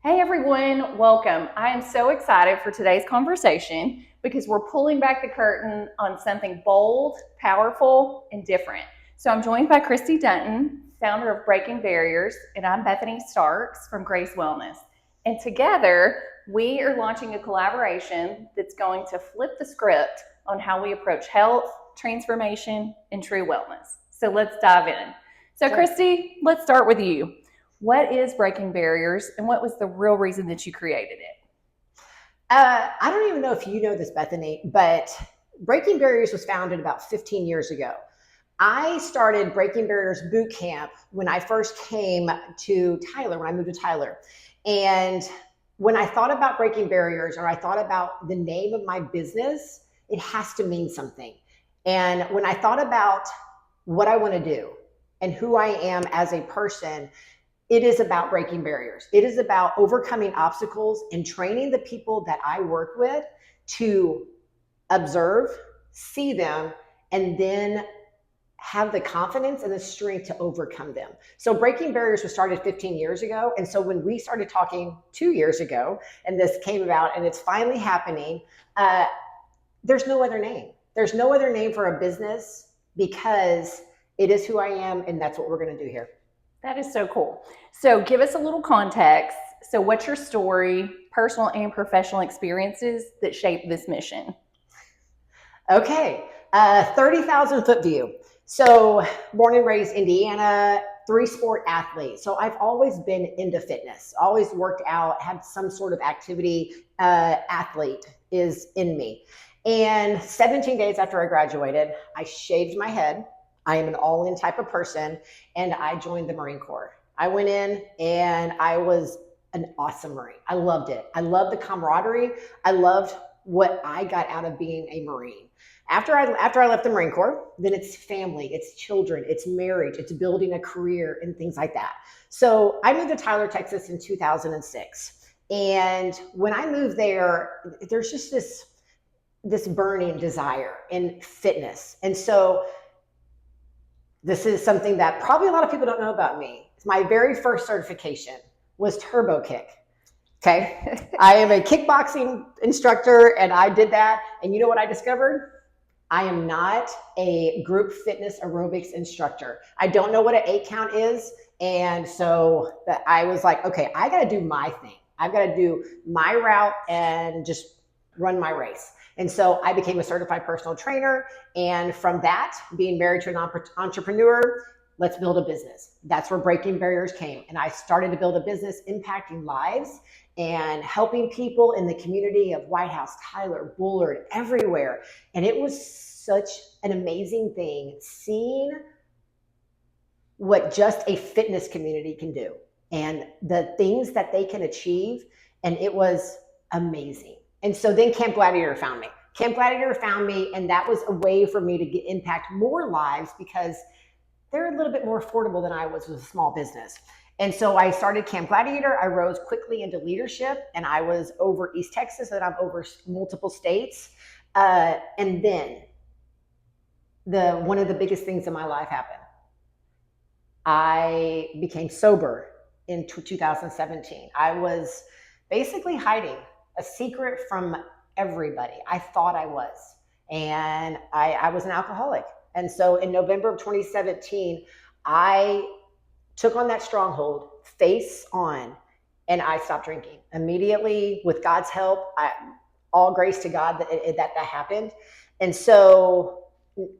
Hey everyone, welcome. I am so excited for today's conversation because we're pulling back the curtain on something bold, powerful, and different. So I'm joined by Christy Dunton, founder of Breaking Barriers, and I'm Bethany Starks from Grace Wellness. And together, we are launching a collaboration that's going to flip the script on how we approach health, transformation, and true wellness. So let's dive in. So Christy, let's start with you. What is Breaking Barriers, and what was the real reason that you created it? I don't even know if you know this, Bethany, but Breaking Barriers was founded about 15 years ago. I started Breaking Barriers Boot Camp when I first came to Tyler, when I moved to Tyler. And when I thought about Breaking Barriers, or I thought about the name of my business, it has to mean something. And when I thought about what I want to do and who I am as a person, it is about breaking barriers. It is about overcoming obstacles and training the people that I work with to observe, see them, and then have the confidence and the strength to overcome them. So Breaking Barriers was started 15 years ago. And so when we started talking 2 years ago, and this came about and it's finally happening, there's no other name. There's no other name for a business because it is who I am, and that's what we're going to do here. That is so cool. So give us a little context. So what's your story, personal and professional experiences that shaped this mission? Okay, 30,000 foot view. So born and raised Indiana, 3-sport athlete. So I've always been into fitness, always worked out, had some sort of activity. Athlete is in me. And 17 days after I graduated, I shaved my head. I am an all-in type of person, and I joined the Marine Corps. I went in and I was an awesome Marine. I loved it. I loved the camaraderie. I loved what I got out of being a Marine. After I left the Marine Corps, then it's family, it's children, it's marriage, it's building a career and things like that. So I moved to Tyler, Texas in 2006. And when I moved there, there's just this burning desire in fitness. And so this is something that probably a lot of people don't know about me. My very first certification was Turbo Kick. Okay. I am a kickboxing instructor and I did that. And you know what I discovered? I am not a group fitness aerobics instructor. I don't know what an 8 count is. And so that I was like, okay, I got to do my thing. I've got to do my route and just run my race. And so I became a certified personal trainer. And from that, being married to an entrepreneur, let's build a business. That's where Breaking Barriers came. And I started to build a business impacting lives and helping people in the community of White House, Tyler, Bullard, everywhere. And it was such an amazing thing seeing what just a fitness community can do and the things that they can achieve. And it was amazing. And so then Camp Gladiator found me. Camp Gladiator found me, and that was a way for me to impact more lives because they're a little bit more affordable than I was with a small business. And so I started Camp Gladiator. I rose quickly into leadership, and I was over East Texas, and I'm over multiple states. And then one of the biggest things in my life happened. I became sober in 2017. I was basically hiding a secret from everybody. I thought I was. And I was an alcoholic. And so in November of 2017, I took on that stronghold face on, and I stopped drinking immediately with God's help. All grace to God that happened. And so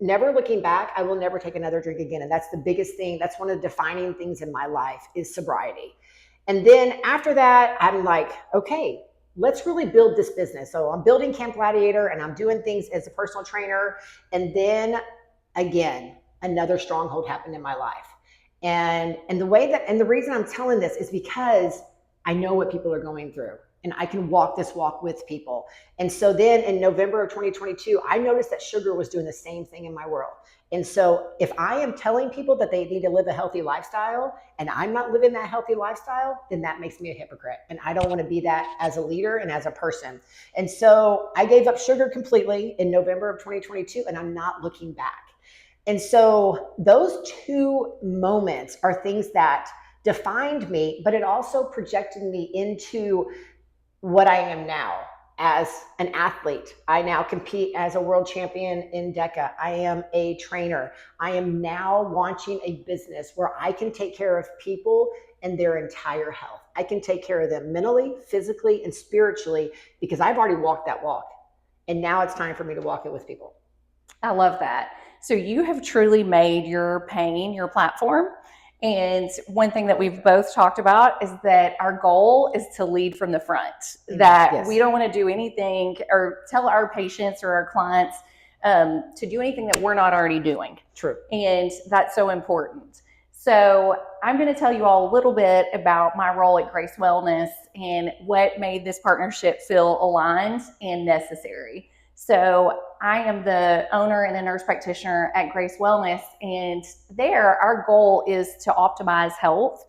never looking back, I will never take another drink again. And that's the biggest thing. That's one of the defining things in my life is sobriety. And then after that, I'm like, okay, let's really build this business. So I'm building Camp Gladiator and I'm doing things as a personal trainer. And then again, another stronghold happened in my life. And the reason I'm telling this is because I know what people are going through and I can walk this walk with people. And so then in November of 2022, I noticed that sugar was doing the same thing in my world. And so if I am telling people that they need to live a healthy lifestyle and I'm not living that healthy lifestyle, then that makes me a hypocrite. And I don't want to be that as a leader and as a person. And so I gave up sugar completely in November of 2022, and I'm not looking back. And so those two moments are things that defined me, but it also projected me into what I am now as an athlete. I now compete as a world champion in DECA. I am a trainer. I am now launching a business where I can take care of people and their entire health. I can take care of them mentally, physically, and spiritually because I've already walked that walk. And now it's time for me to walk it with people. I love that. So you have truly made your pain your platform. And one thing that we've both talked about is that our goal is to lead from the front, that we don't want to do anything or tell our patients or our clients to do anything that we're not already doing. True. And that's so important. So I'm going to tell you all a little bit about my role at Grace Wellness and what made this partnership feel aligned and necessary. So I am the owner and a nurse practitioner at Grace Wellness, and there our goal is to optimize health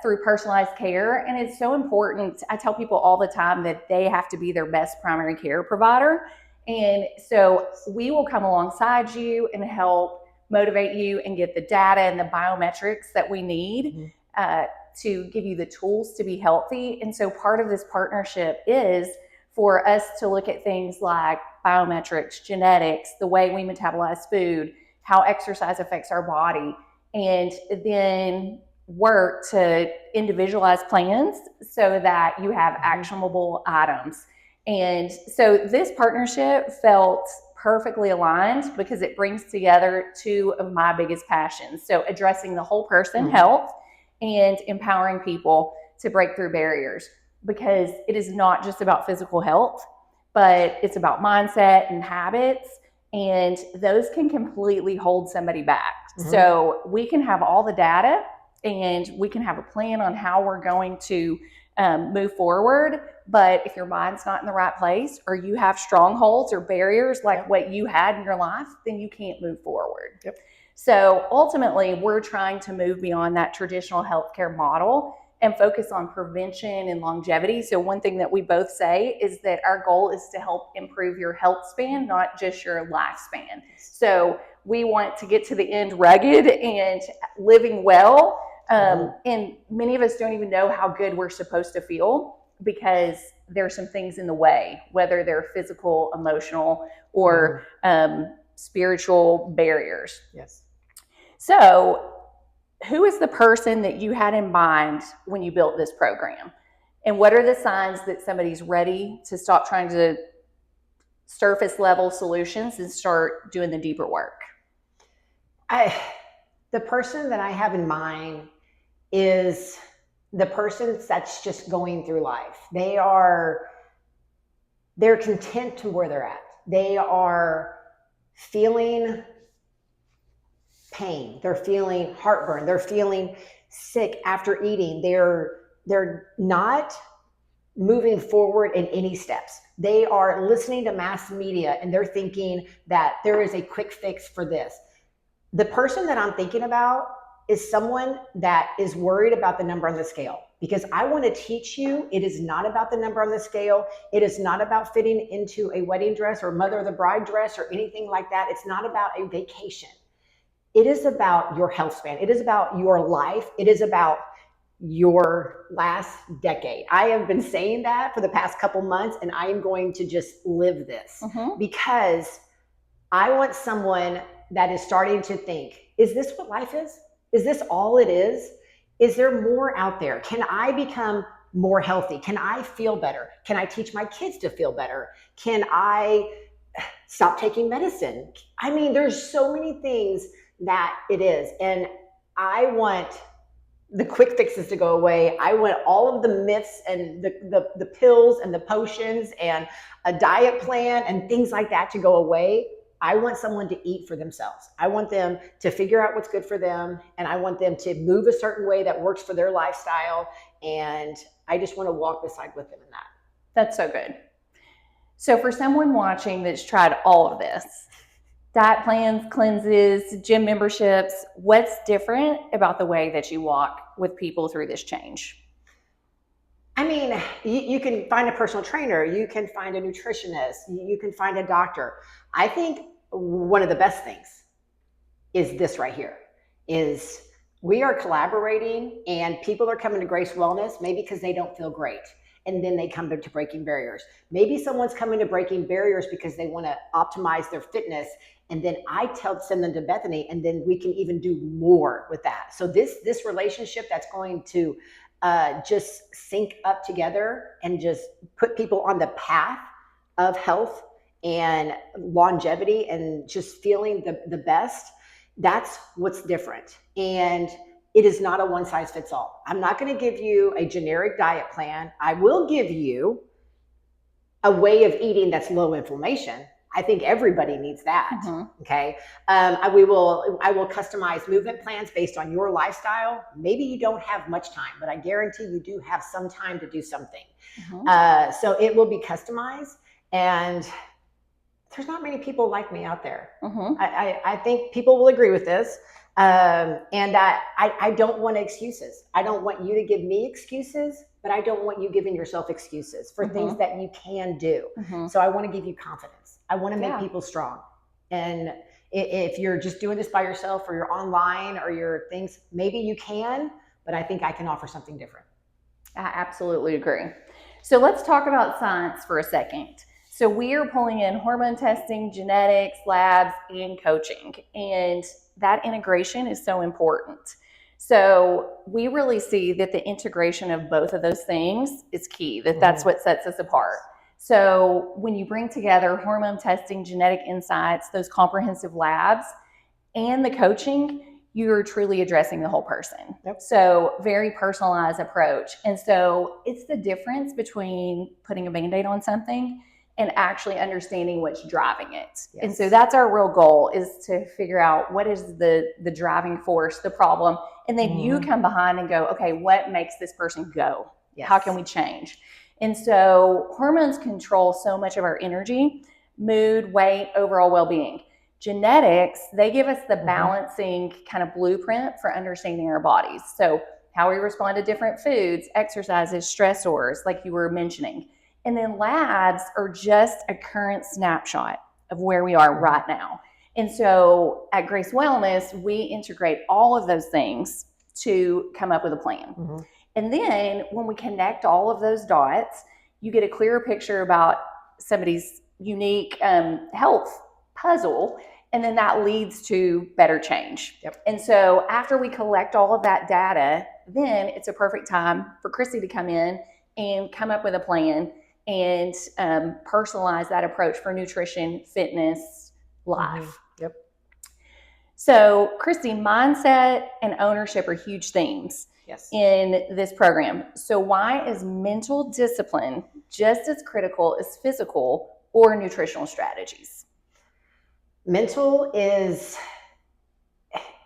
through personalized care. And it's so important. I tell people all the time that they have to be their best primary care provider. And so we will come alongside you and help motivate you and get the data and the biometrics that we need to give you the tools to be healthy. And so part of this partnership is for us to look at things like biometrics, genetics, the way we metabolize food, how exercise affects our body, and then work to individualize plans so that you have actionable items. And so this partnership felt perfectly aligned because it brings together two of my biggest passions. So addressing the whole person health and empowering people to break through barriers, because it is not just about physical health, but it's about mindset and habits, and those can completely hold somebody back. So we can have all the data and we can have a plan on how we're going to move forward. But if your mind's not in the right place, or you have strongholds or barriers like what you had in your life, then you can't move forward. So ultimately, we're trying to move beyond that traditional healthcare model and focus on prevention and longevity. So one thing that we both say is that our goal is to help improve your health span, not just your lifespan. So we want to get to the end rugged and living well. And many of us don't even know how good we're supposed to feel because there's some things in the way, whether they're physical, emotional, or spiritual barriers. Yes. So who is the person that you had in mind when you built this program? And what are the signs that somebody's ready to stop trying to surface level solutions and start doing the deeper work? The person that I have in mind is the person that's just going through life. They're content to where they're at. They are feeling pain. They're feeling heartburn. They're feeling sick after eating. They're not moving forward in any steps. They are listening to mass media and they're thinking that there is a quick fix for this. The person that I'm thinking about is someone that is worried about the number on the scale, because I want to teach you it is not about the number on the scale. It is not about fitting into a wedding dress or mother of the bride dress or anything like that. It's not about a vacation. It is about your health span. It is about your life. It is about your last decade. I have been saying that for the past couple months, and I am going to just live this because I want someone that is starting to think, is this what life is? Is this all it is? Is there more out there? Can I become more healthy? Can I feel better? Can I teach my kids to feel better? Can I stop taking medicine? I mean, there's so many things that it is. And I want the quick fixes to go away. I want all of the myths and the pills and the potions and a diet plan and things like that to go away. I want someone to eat for themselves. I want them to figure out what's good for them. And I want them to move a certain way that works for their lifestyle. And I just want to walk beside with them in that. That's so good. So for someone watching that's tried all of this, diet plans, cleanses, gym memberships, what's different about the way that you walk with people through this change? I mean, you can find a personal trainer, you can find a nutritionist, you can find a doctor. I think one of the best things is this right here, is We are collaborating, and people are coming to Grace Wellness maybe because they don't feel great. And then they come to Breaking Barriers. Maybe someone's coming to Breaking Barriers because they want to optimize their fitness. And then I send them to Bethany, and then we can even do more with that. So this relationship that's going to just sync up together and just put people on the path of health and longevity and just feeling the best, that's what's different. And it is not a one size fits all. I'm not going to give you a generic diet plan. I will give you a way of eating that's low inflammation. I think everybody needs that. Okay. I will customize movement plans based on your lifestyle. Maybe you don't have much time, but I guarantee you do have some time to do something. So it will be customized, and there's not many people like me out there. I think people will agree with this. And I don't want excuses. I don't want you to give me excuses, but I don't want you giving yourself excuses for things that you can do. So I want to give you confidence. I want to make people strong. And if you're just doing this by yourself, or you're online, or your things, maybe you can, but I think I can offer something different. I absolutely agree. So let's talk about science for a second. So we are pulling in hormone testing, genetics, labs, and coaching. And that integration is so important. So we really see that the integration of both of those things is key, that's what sets us apart. So when you bring together hormone testing, genetic insights, those comprehensive labs, and the coaching, you're truly addressing the whole person. So very personalized approach. And so it's the difference between putting a Band-Aid on something and actually understanding what's driving it. And so that's our real goal, is to figure out what is the driving force, the problem. And then you come behind and go, okay, what makes this person go? How can we change? And so hormones control so much of our energy, mood, weight, overall well-being. Genetics, they give us the balancing kind of blueprint for understanding our bodies. So how we respond to different foods, exercises, stressors, like you were mentioning. And then labs are just a current snapshot of where we are right now. And so at Grace Wellness, we integrate all of those things to come up with a plan. And then when we connect all of those dots, you get a clearer picture about somebody's unique health puzzle. And then that leads to better change. And so after we collect all of that data, then it's a perfect time for Christy to come in and come up with a plan and personalize that approach for nutrition, fitness, life. So Christy, mindset and ownership are huge themes in this program. So why is mental discipline just as critical as physical or nutritional strategies? Mental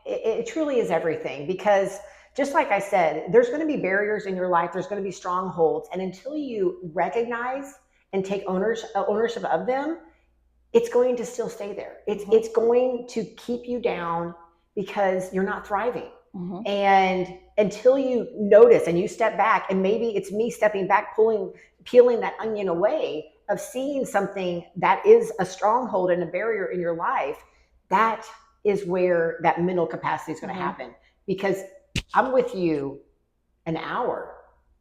it truly is everything, because just like I said, there's going to be barriers in your life. There's going to be strongholds. And until you recognize and take ownership of them, it's going to still stay there. It's going to keep you down because you're not thriving. And until you notice and you step back, and maybe it's me stepping back, peeling that onion away, of seeing something that is a stronghold and a barrier in your life, that is where that mental capacity is going to happen. Because I'm with you an hour.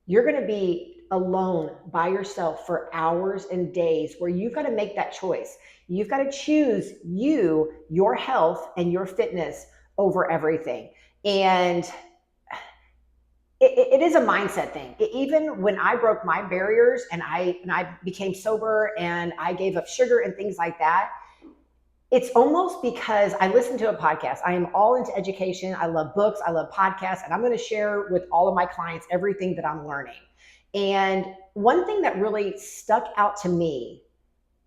You're going to be alone by yourself for hours and days, where you've got to make that choice. You've got to choose your health and your fitness over everything. And it is a mindset thing. Even when I broke my barriers and I became sober and I gave up sugar and things like that, it's almost because I listened to a podcast. I am all into education. I love books. I love podcasts. And I'm going to share with all of my clients everything that I'm learning. And one thing that really stuck out to me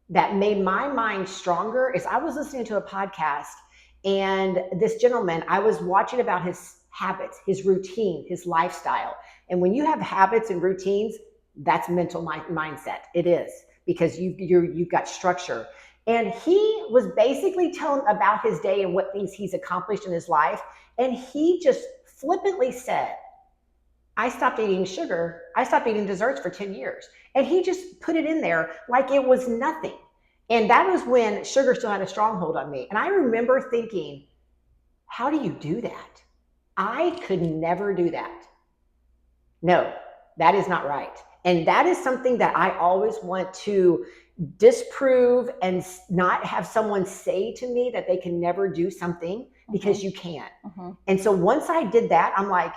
that made my mind stronger is I was listening to a podcast, and this gentleman, I was watching about his habits, his routine, his lifestyle. And when you have habits and routines, that's mental mindset. It is, because you've got structure. And he was basically telling about his day and what things he's accomplished in his life. And he just flippantly said, I stopped eating sugar. I stopped eating desserts for 10 years. And he just put it in there like it was nothing. And that was when sugar still had a stronghold on me. And I remember thinking, how do you do that? I could never do that. No, that is not right. And that is something that I always want to disprove and not have someone say to me that they can never do something, because you can. And so once I did that, I'm like,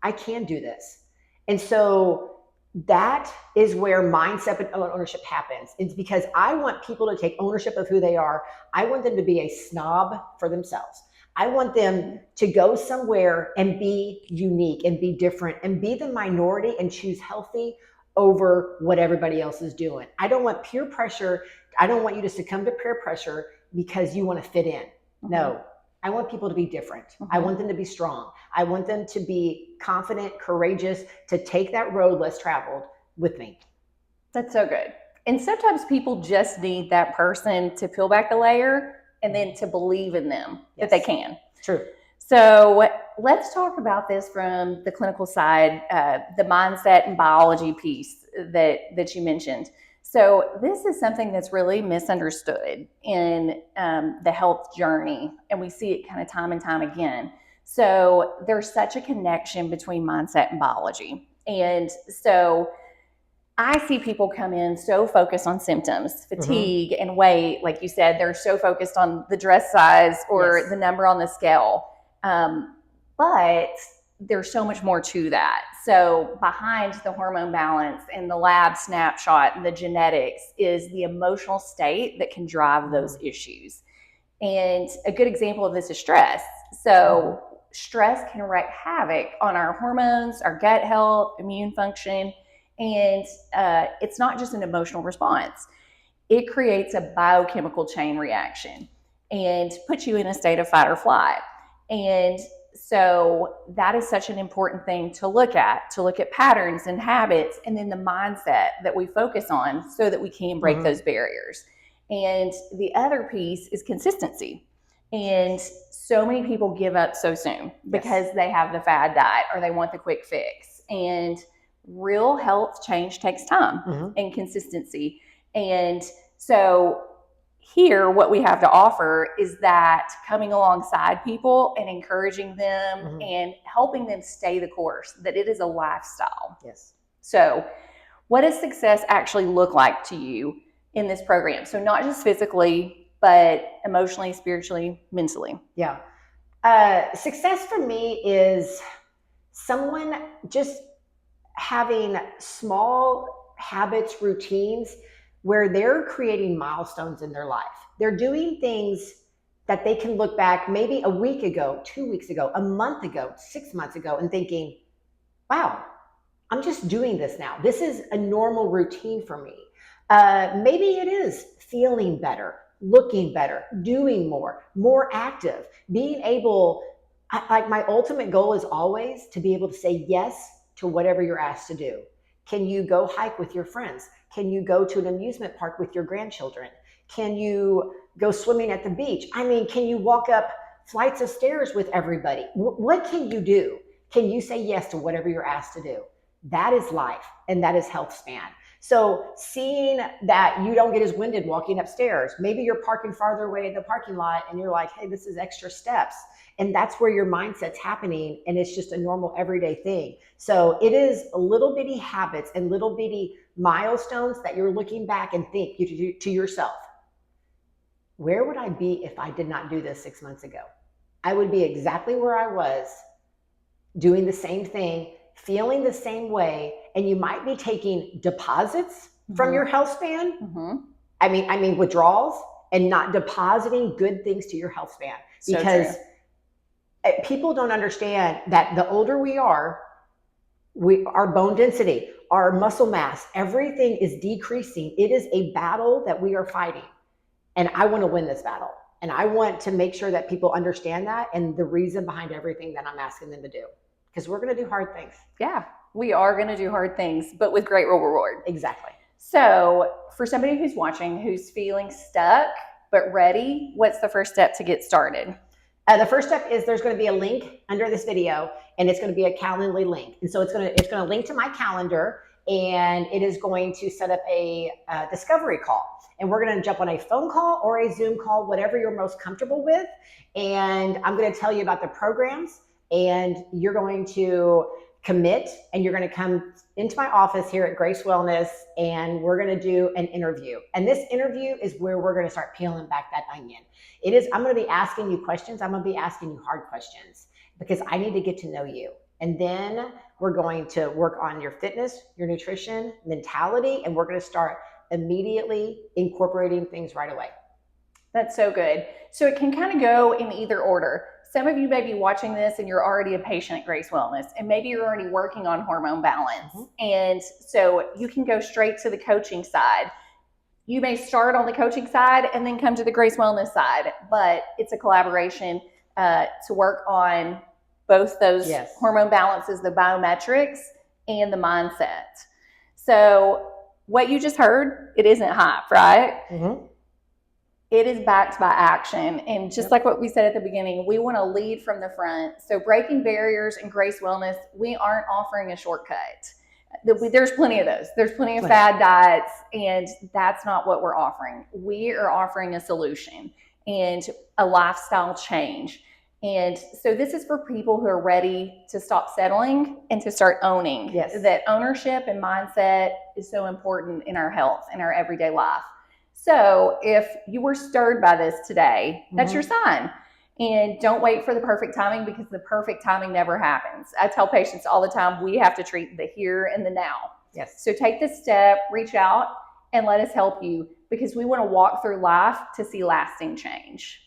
I can do this. And so that is where mindset and ownership happens. It's because I want people to take ownership of who they are. I want them to be a snob for themselves. I want them to go somewhere and be unique and be different and be the minority and choose healthy over what everybody else is doing. I don't want peer pressure. I don't want you to succumb to peer pressure because you want to fit in. No, I want people to be different. I want them to be strong. I want them to be confident, courageous, to take that road less traveled with me. That's so good. And sometimes people just need that person to peel back the layer and then to believe in them that they can. True. So let's talk about this from the clinical side, the mindset and biology piece that you mentioned. So this is something that's really misunderstood in the health journey, and we see it kind of time and time again. So there's such a connection between mindset and biology. And so I see people come in so focused on symptoms, fatigue, and weight. Like you said, they're so focused on the dress size or the number on the scale. But there's so much more to that. So behind the hormone balance and the lab snapshot and the genetics is the emotional state that can drive those issues. And a good example of this is stress. So stress can wreak havoc on our hormones, our gut health, immune function. And it's not just an emotional response. It creates a biochemical chain reaction and puts you in a state of fight or flight. And so that is such an important thing to look at patterns and habits, and then the mindset that we focus on so that we can break those barriers. And the other piece is consistency. And so many people give up so soon because they have the fad diet or they want the quick fix. And real health change takes time and consistency. And so here, what we have to offer is that coming alongside people and encouraging them and helping them stay the course, that it is a lifestyle. Yes. So what does success actually look like to you in this program? So not just physically, but emotionally, spiritually, mentally. Yeah. Success for me is someone just having small habits, routines, where they're creating milestones in their life. They're doing things that they can look back maybe a week ago, 2 weeks ago, a month ago, 6 months ago, and thinking, wow, I'm just doing this now. This is a normal routine for me. Maybe it is feeling better, looking better, doing more active, being able, like my ultimate goal is always to be able to say yes to whatever you're asked to do. Can you go hike with your friends? Can you go to an amusement park with your grandchildren? Can you go swimming at the beach? I mean, can you walk up flights of stairs with everybody? What can you do? Can you say yes to whatever you're asked to do? That is life, and that is health span. So seeing that you don't get as winded walking upstairs, maybe you're parking farther away in the parking lot and you're like, hey, this is extra steps. And that's where your mindset's happening, and it's just a normal everyday thing. So it is little bitty habits and little bitty milestones that you're looking back and think to yourself, where would I be if I did not do this 6 months ago? I would be exactly where I was, doing the same thing, feeling the same way, and you might be taking deposits from your health span. I mean withdrawals, and not depositing good things to your health span. Because people don't understand that the older we are, our bone density, our muscle mass, everything is decreasing. It is a battle that we are fighting. And I want to win this battle. And I want to make sure that people understand that and the reason behind everything that I'm asking them to do. Because we're going to do hard things. Yeah, we are going to do hard things, but with great reward. Exactly. So for somebody who's watching, who's feeling stuck but ready, what's the first step to get started? The first step is there's going to be a link under this video, and it's going to be a Calendly link. And so it's going to link to my calendar, and it is going to set up a discovery call. And we're going to jump on a phone call or a Zoom call, whatever you're most comfortable with. And I'm going to tell you about the programs and you're going to commit, and you're going to come into my office here at Grace Wellness, and we're going to do an interview. And this interview is where we're going to start peeling back that onion. I'm going to be asking you questions. I'm going to be asking you hard questions because I need to get to know you. And then we're going to work on your fitness, your nutrition, mentality, and we're going to start immediately incorporating things right away. That's so good. So it can kind of go in either order. Some of you may be watching this and you're already a patient at Grace Wellness, and maybe you're already working on hormone balance. And so you can go straight to the coaching side. You may start on the coaching side and then come to the Grace Wellness side, but it's a collaboration to work on both those hormone balances, the biometrics, and the mindset. So what you just heard, it isn't hype, right? It is backed by action. And just like what we said at the beginning, we want to lead from the front. So breaking barriers and Grace Wellness, we aren't offering a shortcut. There's plenty of those. There's plenty of fad diets, and that's not what we're offering. We are offering a solution and a lifestyle change. And so this is for people who are ready to stop settling and to start owning. That ownership and mindset is so important in our health, in our everyday life. So if you were stirred by this today, that's your sign. And don't wait for the perfect timing, because the perfect timing never happens. I tell patients all the time, we have to treat the here and the now. So take this step, reach out, and let us help you, because we want to walk through life to see lasting change.